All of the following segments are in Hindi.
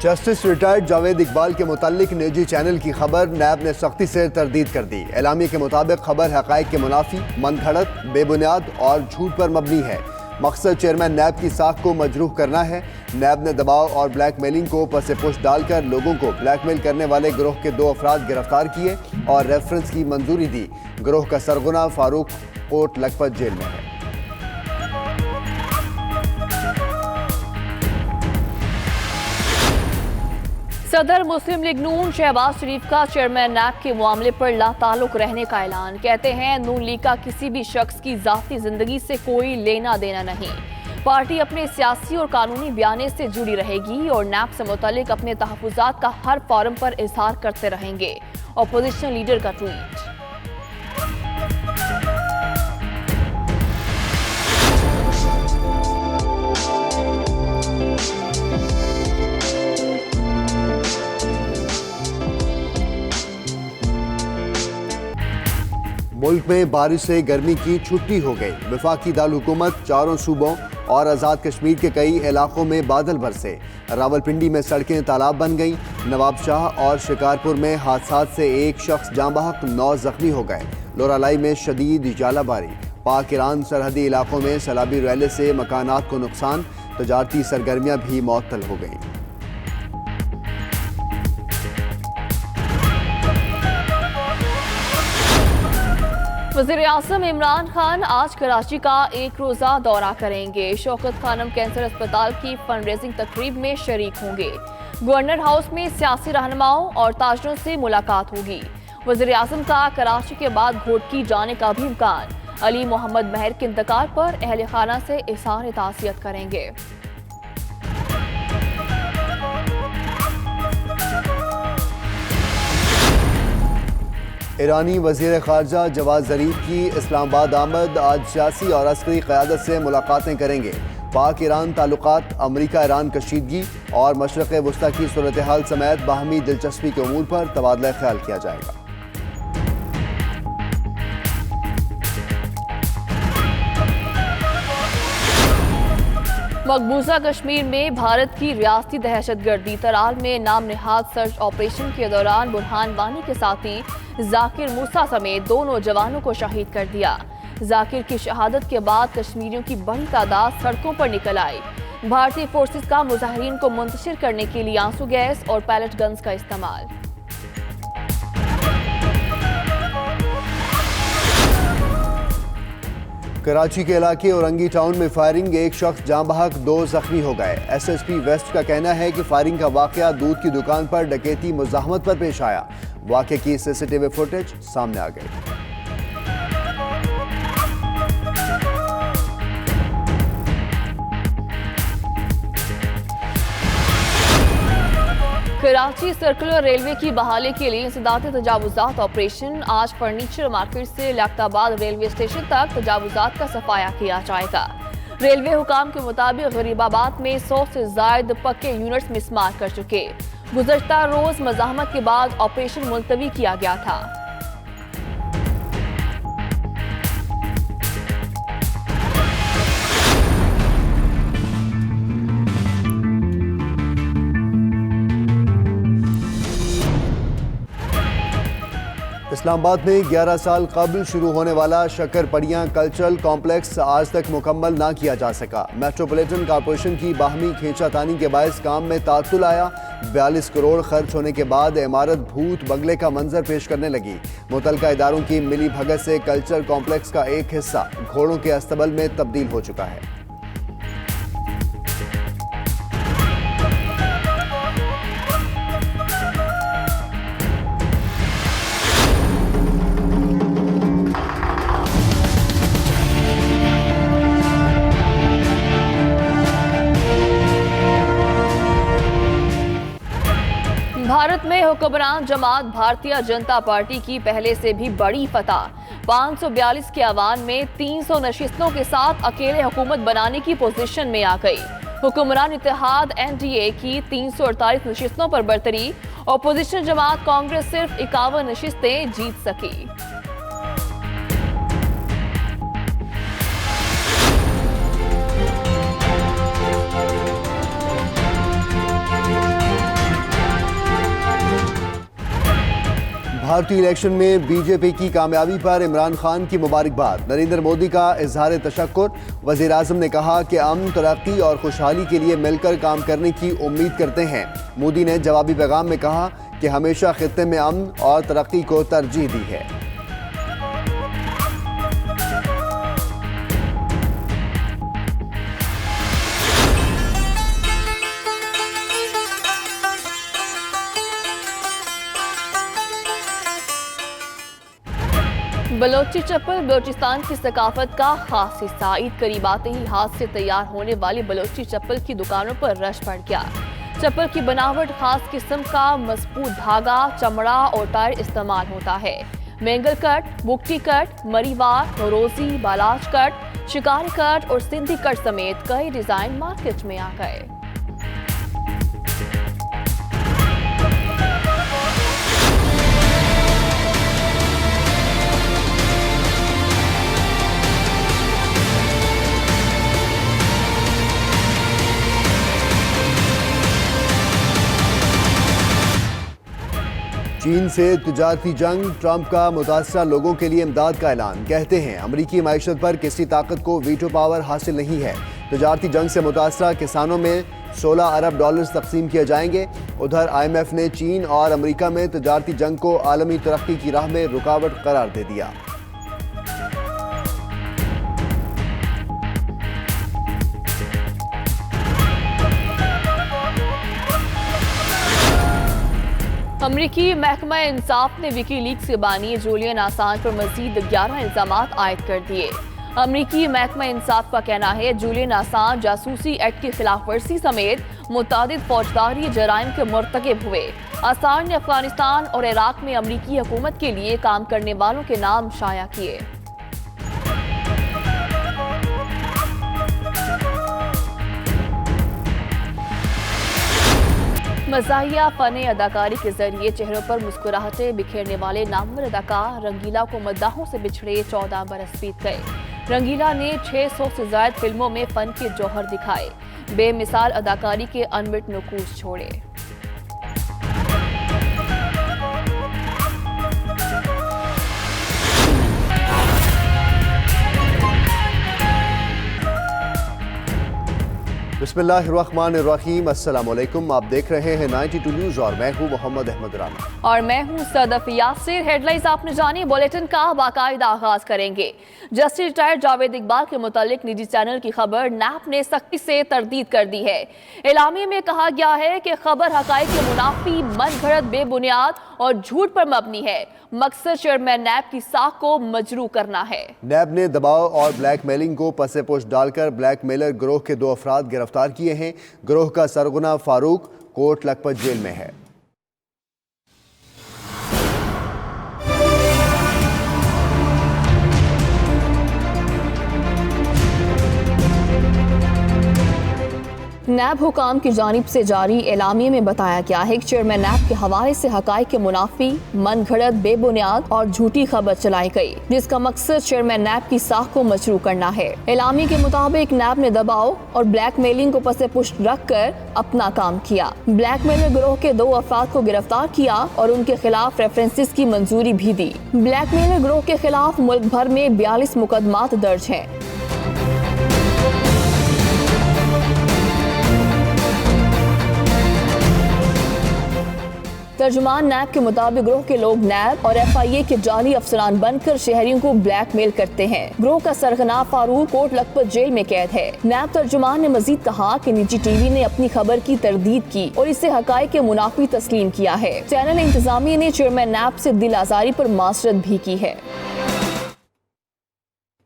जस्टिस रिटायर्ड जावेद इकबाल के मुतालिक निजी चैनल की खबर नैब ने सख्ती से तरदीद कर दी। एलामिया के मुताबिक खबर हक़ाइक़ के मुनाफी, मनगढ़ंत, बेबुनियाद और झूठ पर मबनी है। मकसद चेयरमैन नैब की साख को मजरूह करना है। नैब ने दबाव और ब्लैकमेलिंग को पसे पुश डालकर लोगों को ब्लैकमेल करने वाले गिरोह के 2 अफराद गिरफ्तार किए और रेफरेंस की मंजूरी दी। गिरोह का सरगना फारूक कोट लखपत जेल में है। सदर मुस्लिम लीग नून शहबाज शरीफ का चेयरमैन नैब के मामले पर लाताल्लुक रहने का ऐलान। कहते हैं नून लीग का किसी भी शख्स की जाती जिंदगी से कोई लेना देना नहीं। पार्टी अपने सियासी और कानूनी बयाने से जुड़ी रहेगी और नैब से मुतालिक अपने तहफ़्फ़ुज़ात का हर फोरम पर इजहार करते रहेंगे। अपोजिशन लीडर का ट्वीट। मुल्क में बारिश से गर्मी की छुट्टी हो गई। वफाकी दारुल-हुकूमत, चारों सूबों और आज़ाद कश्मीर के कई इलाकों में बादल बरसे। रावलपिंडी में सड़कें तालाब बन गईं। नवाबशाह और शिकारपुर में हादसात से 1 शख्स जाँ बहक, 9 जख्मी हो गए। लोरालाई में शदीद जालाबारी। पाक ईरान सरहदी इलाकों में सैलाबी रैले से मकानात को नुकसान। तजारती सरगर्मियाँ भी मुअत्तल हो गईं। वज़ीर-ए-आज़म इमरान खान आज कराची का 1 रोज़ा दौरा करेंगे। शौकत खानम कैंसर अस्पताल की फंड रेजिंग तकरीब में शरीक होंगे। गवर्नर हाउस में सियासी रहनुमाओं और ताजरों से मुलाकात होगी। वज़ीर-ए-आज़म का कराची के बाद घोटकी जाने का भी इम्कान। अली मोहम्मद महर के इंतकाल पर अहल खाना से इज़हार ताज़ियत करेंगे। ईरानी वज़ीर ख़ारजा जवाद ज़रीफ की इस्लामाबाद आमद। आज सियासी और अस्करी क़यादत से मुलाकातें करेंगे। पाक ईरान ताल्लुकात, अमरीका ईरान कशीदगी और मशरक़ वस्ता की सूरत हाल समेत बाहमी दिलचस्पी के उमूर पर तबादला ख्याल किया जाएगा। मकबूजा कश्मीर में भारत की रियासती दहशतगर्दी तराल में नाम निहाद सर्च ऑपरेशन के दौरान बुरहान वानी के साथी जाकिर मूसा समेत 2 नौजवानों को शहीद कर दिया। जाकिर की शहादत के बाद कश्मीरियों की बड़ी तादाद सड़कों पर निकल आई। भारतीय फोर्सेस का मुजाहिरीन को मुंतशिर करने के लिए आंसू गैस और पैलेट गन्स का इस्तेमाल। कराची के इलाके औरंगी टाउन में फायरिंग, 1 शख्स जाँ बहक, 2 जख्मी हो गए। SSP वेस्ट का कहना है कि फायरिंग का वाकया दूध की दुकान पर डकैती मुज़ाहमत पर पेश आया। वाकये की CCTV फुटेज सामने आ गई। कराची सर्कुलर रेलवे की बहाली के लिए इंसदादी तजावुजात ऑपरेशन। आज फर्नीचर मार्केट से लियाकताबाद रेलवे स्टेशन तक तजावुजात का सफाया किया जाएगा। रेलवे हुकाम के मुताबिक गरीबाबाद में 100 से ज्यादा पक्के यूनिट्स मिसमार कर चुके। गुज़श्ता रोज मज़ाहमत के बाद ऑपरेशन मुलतवी किया गया था। इस्लामाबाद में 11 साल कबल शुरू होने वाला शक्करपड़ियाँ कल्चरल कॉम्प्लेक्स आज तक मुकम्मल ना किया जा सका। मेट्रोपॉलिटन कॉरपोरेशन की बाहमी खींचातानी के बायस काम में तातुल आया। 42 करोड़ खर्च होने के बाद इमारत भूत बंगले का मंजर पेश करने लगी। मुतलका इदारों की मिली भगत से कल्चरल कॉम्प्लेक्स का एक हिस्सा घोड़ों के अस्तबल में तब्दील हो चुका है। भारत में हुक्मरान जमात भारतीय जनता पार्टी की पहले से भी बड़ी फतह। 542 के आवान में 300 नशिस्तों के साथ अकेले हुकूमत बनाने की पोजीशन में आ गई। हुक्मरान इत्तेहाद NDA की 348 नशिस्तों पर बरतरी। अपोजिशन जमात कांग्रेस सिर्फ 51 नशिस्तें जीत सकी। भारतीय इलेक्शन में बीजेपी की कामयाबी पर इमरान खान की मुबारकबाद। नरेंद्र मोदी का इजहार तशक्कुर। वज़ीर आज़म ने कहा कि अमन, तरक्की और खुशहाली के लिए मिलकर काम करने की उम्मीद करते हैं। मोदी ने जवाबी पैगाम में कहा कि हमेशा खित्ते में अमन और तरक्की को तरजीह दी है। बलोची चप्पल बलोचिस्तान की सकाफत का खास हिस्सा। ईद करीब आते ही हाथ से तैयार होने वाली बलोची चप्पल की दुकानों पर रश बढ़ गया। चप्पल की बनावट खास किस्म का मजबूत धागा, चमड़ा और टायर इस्तेमाल होता है। मेंगल कट, बुकटी कट, मरीवार, नौरोजी, बालाज कट, शिकारी कट और सिंधी कट समेत कई डिजाइन मार्केट में आ गए। चीन से तिजारती जंग, ट्रंप का मुतासरा लोगों के लिए इमदाद का ऐलान। कहते हैं अमरीकी मईशत पर किसी ताकत को वीटो पावर हासिल नहीं है। तिजारती जंग से मुतासरा किसानों में 16 अरब डॉलर्स तकसीम किए जाएंगे। उधर IMF ने चीन और अमरीका में तिजारती जंग को आलमी तरक्की की राह में रुकावट करार दे दिया। अमरीकी महकमा इंसाफ ने विकीलीक्स के बानी जूलियन असांज पर मजीद 11 इल्जामात आयद कर दिए। अमरीकी महकमा इंसाफ का कहना है जूलियन असांज जासूसी एक्ट की खिलाफ वर्जी समेत मुतादिद फौजदारी जराइम के मुर्तकिब हुए। असांज ने अफगानिस्तान और इराक में अमरीकी हुकूमत के लिए काम करने वालों के नाम शाया किए। मज़ाहिया फ़न अदाकारी के जरिए चेहरों पर मुस्कुराहटें बिखेरने वाले नामवर अदाकार रंगीला को मद्दाहों से बिछड़े 14 बरस बीत गए। रंगीला ने 600 से ज्यादा फिल्मों में फन के जौहर दिखाए, बेमिसाल अदाकारी के अनमिट नुकूश छोड़े। बिस्मिल्लाहिर्रहमानिर्रहीम। अस्सलाम वालेकुम। आप देख रहे हैं 92 न्यूज़ और मैं हूं मोहम्मद अहमद राना और मैं हूं सदफ यासिर। हेडलाइंस आपने जानी, बुलेटिन का बाकायदा आगाज करेंगे। जस्टिस रिटायर्ड जावेद इकबाल के मुतालिक निजी चैनल की खबर नैप ने सख्ती से तरदीद कर दी है। एलामिया में कहा गया है कि खबर हकाइक के मुनाफी, मन घड़त, बेबुनियाद और झूठ पर मबनी है। मकसद चेयरमैन नैब की साख को मजरू करना है। नैब ने दबाव और ब्लैकमेलिंग को पसे पोश डालकर ब्लैकमेलर गिरोह के 2 अफराद गिरफ्तार किए हैं। गिरोह का सरगना फारूक कोट लखपत जेल में है। नैब हुकाम की जानिब से जारी एलामिया में बताया गया है कि चेयरमैन नैब के हवाले से हकाइक के मुनाफी, मन घड़त, बेबुनियाद और झूठी खबर चलाई गई, जिसका मकसद चेयरमैन नैब की साख को मजरू करना है। एलामिया के मुताबिक नैब ने दबाव और ब्लैकमेलिंग को पसे पुष्ट रख कर अपना काम किया। ब्लैकमेलर गिरोह के 2 अफराद को गिरफ्तार किया और उनके खिलाफ रेफरेंसेस की मंजूरी भी दी। ब्लैकमेलर गिरोह के खिलाफ मुल्क भर में 42 मुकदमात दर्ज हैं। तर्जुमान नैब के मुताबिक गिरोह के लोग नैब और FIA के जाली अफसरान बनकर शहरियों को ब्लैकमेल करते हैं। गिरोह का सरगना फारूक कोट लखपत जेल में कैद है। नैब तर्जुमान ने मजीद कहा कि निजी TV ने अपनी खबर की तरदीद की और इसे हकाइक के मुनाफी तस्लीम किया है। चैनल इंतजामिया ने चेयरमैन नैब से दिल आजारी पर मासरत भी की है।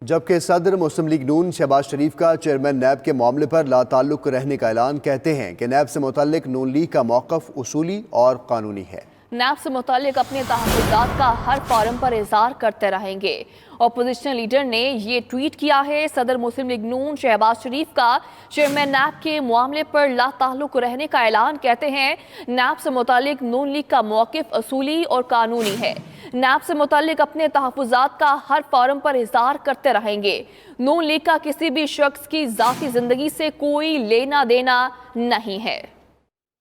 जबकि सदर मुस्लिम लीग नून शहबाज शरीफ का चेयरमैन नैब के मामले पर लाताल्लुक रहने का ऐलान। कहते हैं कि नैब से मुतल्लिक नून लीग का मौक़िफ़ उसूली और कानूनी है। नैब से मुतालिक अपने तहफ़्फ़ुज़ात का हर फोरम पर इज़हार करते रहेंगे। अपोजिशन लीडर ने ये ट्वीट किया है। सदर मुस्लिम लीग नून शहबाज शरीफ का चेयरमैन नैब के मामले पर लाताल्लुक रहने का ऐलान। कहते हैं नैब से मुतालिक नून लीग का मौक़िफ़ असूली और कानूनी है। नैब से मुतालिक अपने तहफ़्फ़ुज़ात का हर फोरम पर इज़हार करते रहेंगे। नून लीग का किसी भी शख्स की ज़ाती ज़िंदगी से कोई लेना देना नहीं है।